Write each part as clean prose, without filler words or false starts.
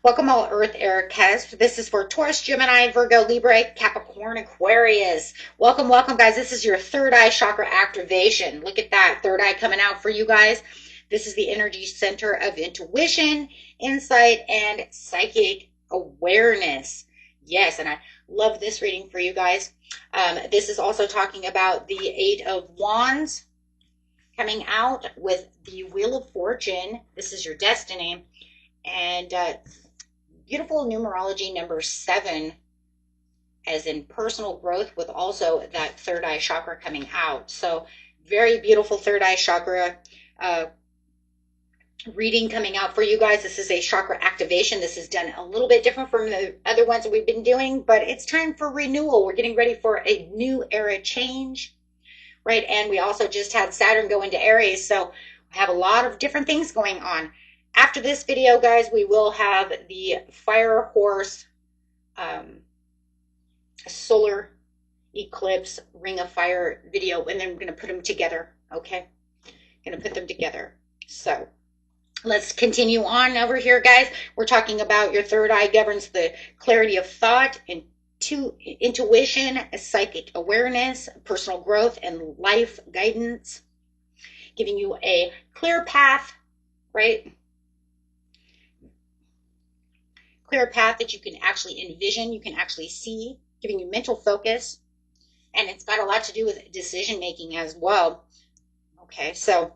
Welcome all Earth, Air, Cusp. This is for Taurus, Gemini, Virgo, Libra, Capricorn, Aquarius. Welcome, welcome, guys. This is your third eye chakra activation. Look at that third eye coming out for you guys. This is the energy center of intuition, insight, and psychic awareness. Yes, and I love this reading for you guys. This is also talking about the Eight of Wands coming out with the Wheel of Fortune. This is your destiny. And beautiful numerology number 7, as in personal growth, with also that third eye chakra coming out. So very beautiful third eye chakra reading coming out for you guys. This is a chakra activation. This is done a little bit different from the other ones that we've been doing, but it's time for renewal. We're getting ready for a new era change, right? And we also just had Saturn go into Aries, so we have a lot of different things going on. After this video, guys, we will have the Fire Horse solar eclipse ring of fire video, and then we're going to put them together. Okay, going to put them together. So let's continue on over here, guys. We're talking about your third eye governs the clarity of thought, intuition, psychic awareness, personal growth, and life guidance, giving you a clear path, right? Clear path that you can actually envision, you can actually see, giving you mental focus. And it's got a lot to do with decision making as well. Okay, so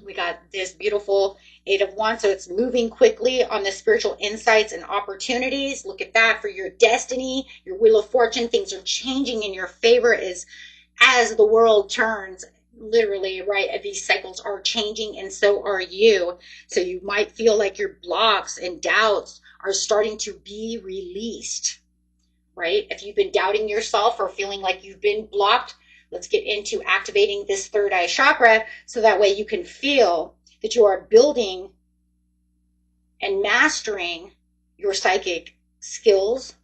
we got this beautiful Eight of Wands. So it's moving quickly on the spiritual insights and opportunities. Look at that for your destiny, your Wheel of Fortune. Things are changing in your favor as the world turns. Literally, right? These cycles are changing, and so are you. So you might feel like your blocks and doubts are starting to be released, right? If you've been doubting yourself or feeling like you've been blocked, let's get into activating this third eye chakra so that way you can feel that you are building and mastering your psychic skills,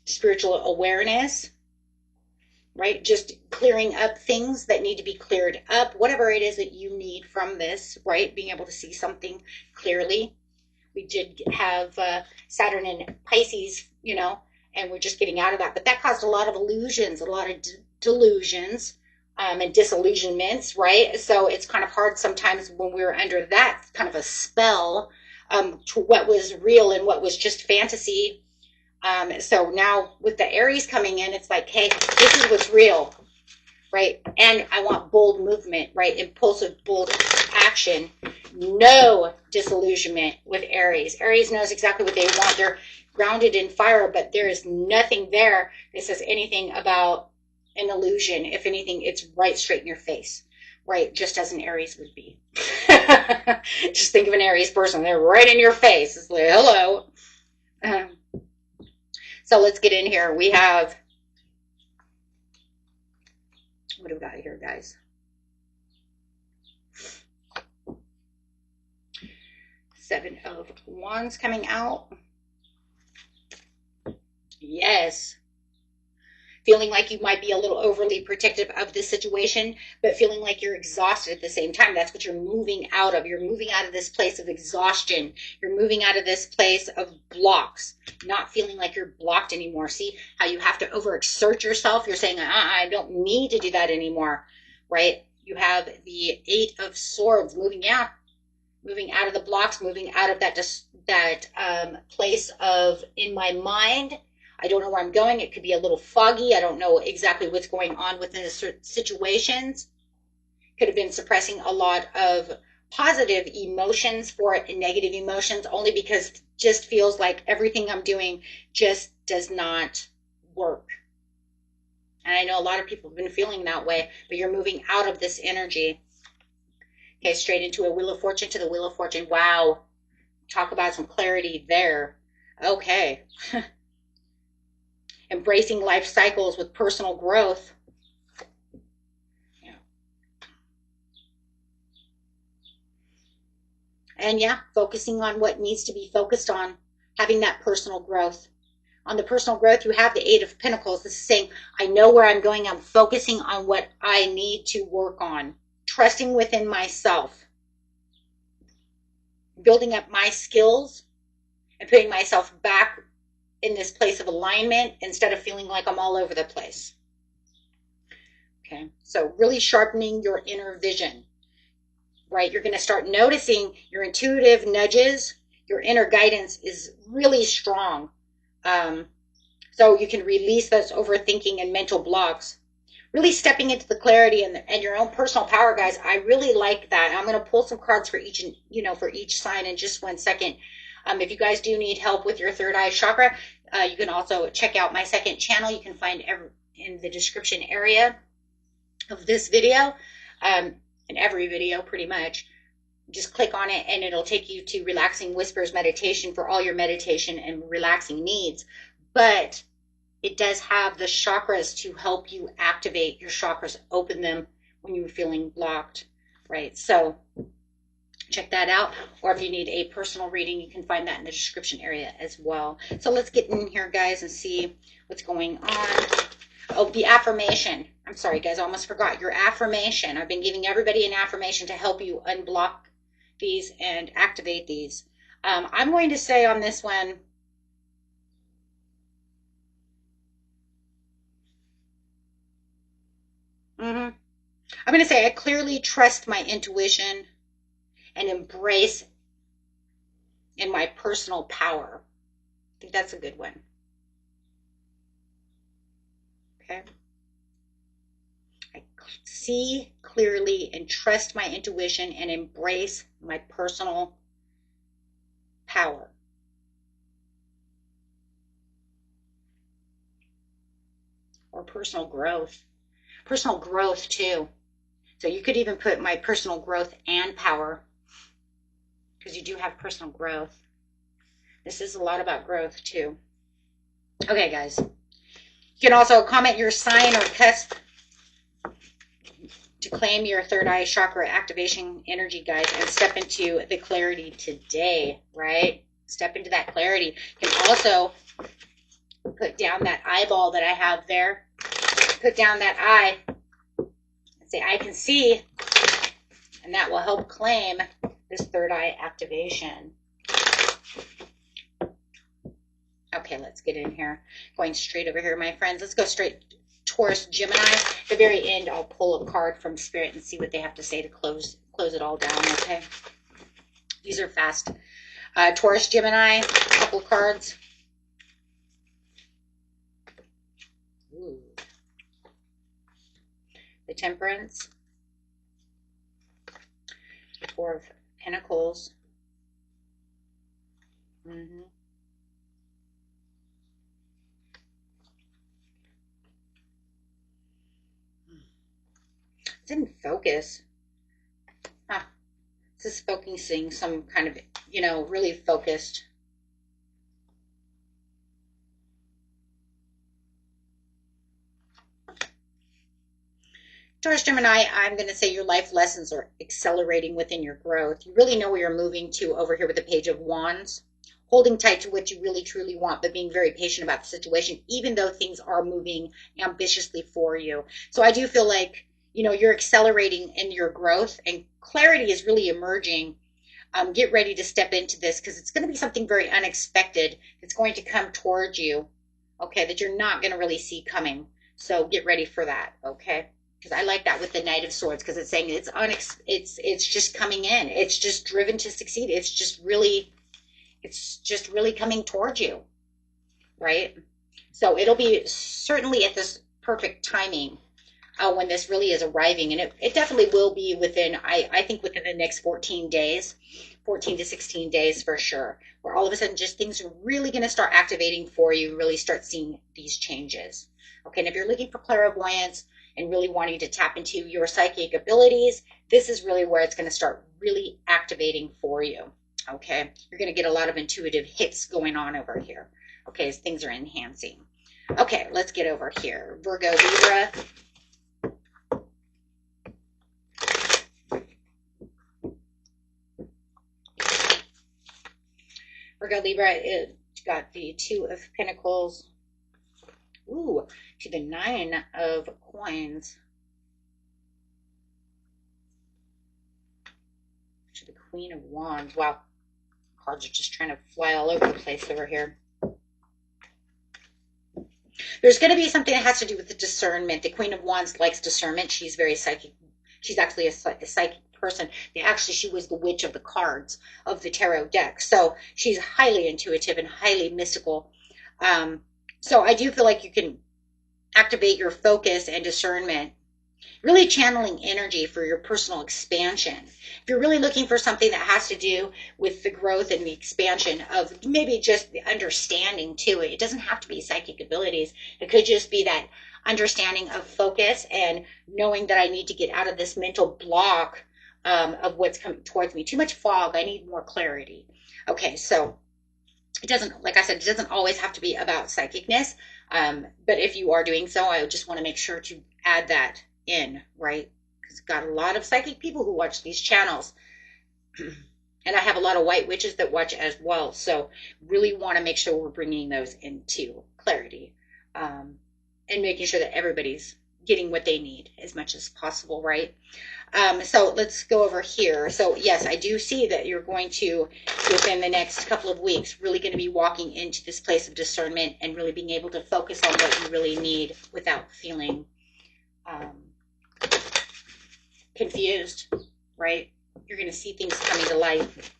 spiritual awareness, right? Just clearing up things that need to be cleared up, whatever it is that you need from this, right? Being able to see something clearly. We did have Saturn in Pisces, you know, and we're just getting out of that. But that caused a lot of illusions, a lot of delusions and disillusionments, right? So it's kind of hard sometimes when we're under that kind of a spell to what was real and what was just fantasy. So now with the Aries coming in, it's like, hey, this is what's real, right? And I want bold movement, right? Impulsive, bold action. No disillusionment with Aries. Aries knows exactly what they want. They're grounded in fire, but there is nothing there that says anything about an illusion. If anything, it's right straight in your face, right? Just as an Aries would be. Just think of an Aries person. They're right in your face. It's like, hello. So let's get in here. We have, what do we got here, guys? Seven of Wands coming out. Yes. Feeling like you might be a little overly protective of this situation, but feeling like you're exhausted at the same time. That's what you're moving out of. You're moving out of this place of exhaustion. You're moving out of this place of blocks, not feeling like you're blocked anymore. See how you have to overexert yourself? You're saying, I don't need to do that anymore, right? You have the Eight of Swords moving out of the blocks, moving out of that place of in my mind. I don't know where I'm going. It could be a little foggy. I don't know exactly what's going on within the situations. Could have been suppressing a lot of positive emotions for negative emotions, only because it just feels like everything I'm doing just does not work. And I know a lot of people have been feeling that way, but you're moving out of this energy. Okay, straight into a Wheel of Fortune to the Wheel of Fortune. Wow. Talk about some clarity there. Okay. Embracing life cycles with personal growth. Yeah. And yeah, focusing on what needs to be focused on, having that personal growth. On the personal growth, you have the Eight of Pentacles. This is saying, I know where I'm going. I'm focusing on what I need to work on. Trusting within myself. Building up my skills and putting myself back in this place of alignment instead of feeling like I'm all over the place. Okay, so really sharpening your inner vision, right? You're going to start noticing your intuitive nudges. Your inner guidance is really strong. So you can release those overthinking and mental blocks. Really stepping into the clarity and your own personal power, guys. I really like that. I'm going to pull some cards for each, for each sign in just 1 second. If you guys do need help with your third eye chakra, you can also check out my second channel. You can find in the description area of this video, in every video pretty much. Just click on it and it'll take you to Relaxing Whispers meditation for all your meditation and relaxing needs. But it does have the chakras to help you activate your chakras, open them when you're feeling blocked, right? So check that out. Or if you need a personal reading, you can find that in the description area as well. So let's get in here, guys, and see what's going on. Oh, the affirmation. I'm sorry, guys, I almost forgot your affirmation. I've been giving everybody an affirmation to help you unblock these and activate these. I'm going to say on this one, I'm going to say I clearly trust my intuition and embrace in my personal power. I think that's a good one. Okay. I see clearly and trust my intuition and embrace my personal power. Or personal growth. Personal growth too. So you could even put my personal growth and power, because you do have personal growth. This is a lot about growth too. Okay, guys. You can also comment your sign or cusp to claim your third eye chakra activation energy, guys, and step into the clarity today, right? Step into that clarity. You can also put down that eyeball that I have there. Put down that eye and say, I can see, and that will help claim this third eye activation. Okay, let's get in here. Going straight over here, my friends. Let's go straight Taurus, Gemini. At the very end, I'll pull a card from Spirit and see what they have to say to close it all down, okay? These are fast. Taurus, Gemini, a couple cards. Ooh. The Temperance. The Four of Pentacles. Didn't focus. This is focusing some kind of, really focused. Taurus, Gemini, I'm going to say your life lessons are accelerating within your growth. You really know where you're moving to over here with the Page of Wands. Holding tight to what you really truly want, but being very patient about the situation, even though things are moving ambitiously for you. So I do feel like, you're accelerating in your growth and clarity is really emerging. Get ready to step into this because it's going to be something very unexpected that's going to come towards you, okay, that you're not going to really see coming. So get ready for that, okay? Because I like that with the Knight of Swords because it's saying it's just coming in. It's just driven to succeed. It's just really coming towards you, right? So it'll be certainly at this perfect timing when this really is arriving. And it definitely will be within, I think within the next 14 days, 14 to 16 days for sure, where all of a sudden just things are really going to start activating for you, really start seeing these changes. Okay, and if you're looking for clairvoyance and really wanting to tap into your psychic abilities, this is really where it's going to start really activating for you. Okay, you're going to get a lot of intuitive hits going on over here. Okay, as things are enhancing. Okay, let's get over here. Virgo, Libra. Virgo, Libra, it got the Two of Pentacles. Ooh, to the Nine of Coins. To the Queen of Wands. Wow. cards are just trying to fly all over the place over here. There's going to be something that has to do with the discernment. The Queen of Wands likes discernment. She's very psychic. She's actually a psychic person. She was the witch of the cards of the tarot deck. So she's highly intuitive and highly mystical. So I do feel like you can activate your focus and discernment, really channeling energy for your personal expansion. If you're really looking for something that has to do with the growth and the expansion of maybe just the understanding to it, it doesn't have to be psychic abilities. It could just be that understanding of focus and knowing that I need to get out of this mental block of what's coming towards me. Too much fog. I need more clarity. Okay, so it doesn't, like I said, it doesn't always have to be about psychicness. But if you are doing so, I just want to make sure to add that in, right? Because I've got a lot of psychic people who watch these channels. And I have a lot of white witches that watch as well. So really want to make sure we're bringing those into clarity. And making sure that everybody's getting what they need as much as possible, right? So let's go over here. So yes, I do see that you're going to, within the next couple of weeks, really going to be walking into this place of discernment and really being able to focus on what you really need without feeling confused, right? You're going to see things coming to life.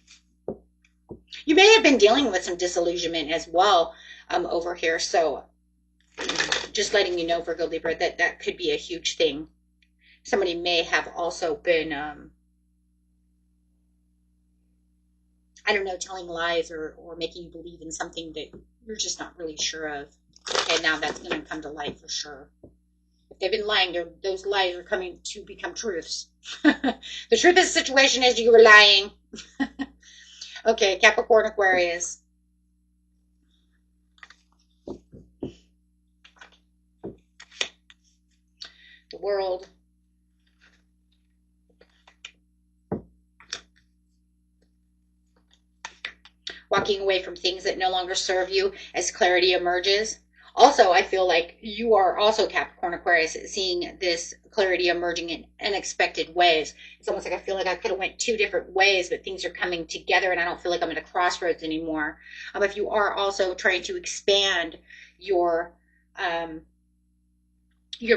You may have been dealing with some disillusionment as well over here. So just letting you know, Virgo, Libra, that could be a huge thing. Somebody may have also been, I don't know, telling lies or making you believe in something that you're just not really sure of. Okay, now that's going to come to light for sure. If they've been lying, those lies are coming to become truths. The truth of the situation is you were lying. Okay, Capricorn, Aquarius. The World. Walking away from things that no longer serve you as clarity emerges. Also, I feel like you are also Capricorn, Aquarius, seeing this clarity emerging in unexpected ways. It's almost like I feel like I could have went two different ways, but things are coming together and I don't feel like I'm at a crossroads anymore. If you are also trying to expand your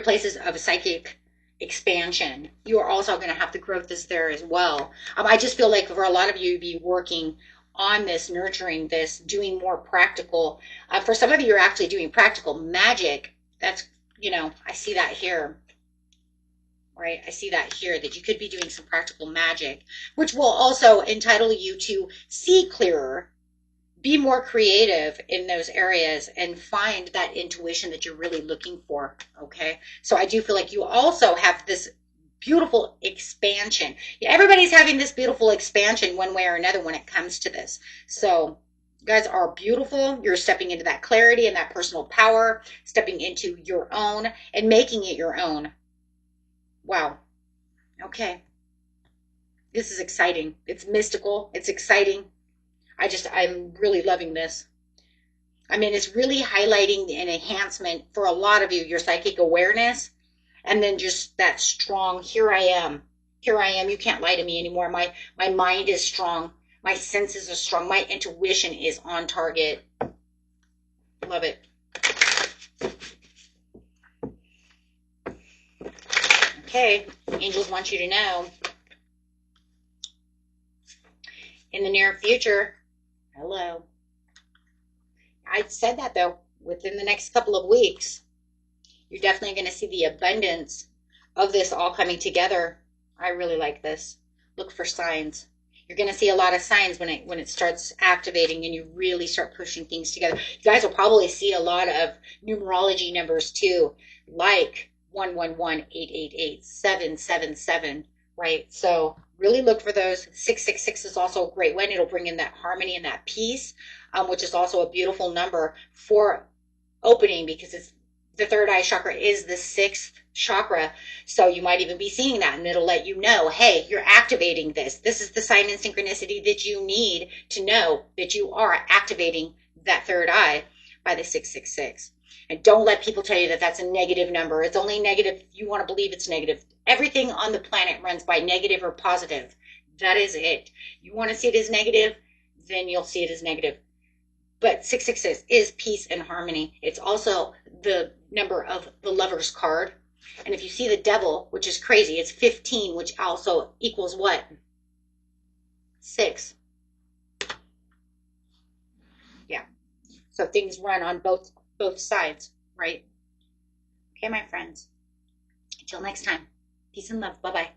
places of psychic expansion, you are also going to have the growth is there as well. I just feel like for a lot of you to be working on this, nurturing this, doing more practical. For some of you, you're actually doing practical magic. That's, I see that here, right? I see that here, that you could be doing some practical magic, which will also entitle you to see clearer, be more creative in those areas, and find that intuition that you're really looking for, okay? So I do feel like you also have this beautiful expansion. Everybody's having this beautiful expansion one way or another when it comes to this. So you guys are beautiful. You're stepping into that clarity and that personal power, stepping into your own and making it your own. Wow. Okay. This is exciting. It's mystical. It's exciting. I'm really loving this. I mean, it's really highlighting an enhancement for a lot of you, your psychic awareness. And then just that strong, here I am, you can't lie to me anymore. My mind is strong. My senses are strong. My intuition is on target. Love it. Okay, angels want you to know. In the near future, hello. I said that though, within the next couple of weeks, you're definitely going to see the abundance of this all coming together. I really like this. Look for signs. You're going to see a lot of signs when it starts activating and you really start pushing things together. You guys will probably see a lot of numerology numbers too, like 111-888-777, right? So really look for those. 666 is also a great one. It'll bring in that harmony and that peace, which is also a beautiful number for opening, because it's the third eye chakra is the sixth chakra. So you might even be seeing that, and it'll let you know, hey, you're activating this. This is the sign and synchronicity that you need to know that you are activating that third eye by the 666. And don't let people tell you that that's a negative number. It's only negative if you want to believe it's negative. Everything on the planet runs by negative or positive. That is it. You want to see it as negative, then you'll see it as negative. But 666 is peace and harmony. It's also the number of the Lover's card. And if you see the devil, which is crazy, it's 15, which also equals what? 6. Yeah. So things run on both sides, right? Okay, my friends. Until next time. Peace and love. Bye-bye.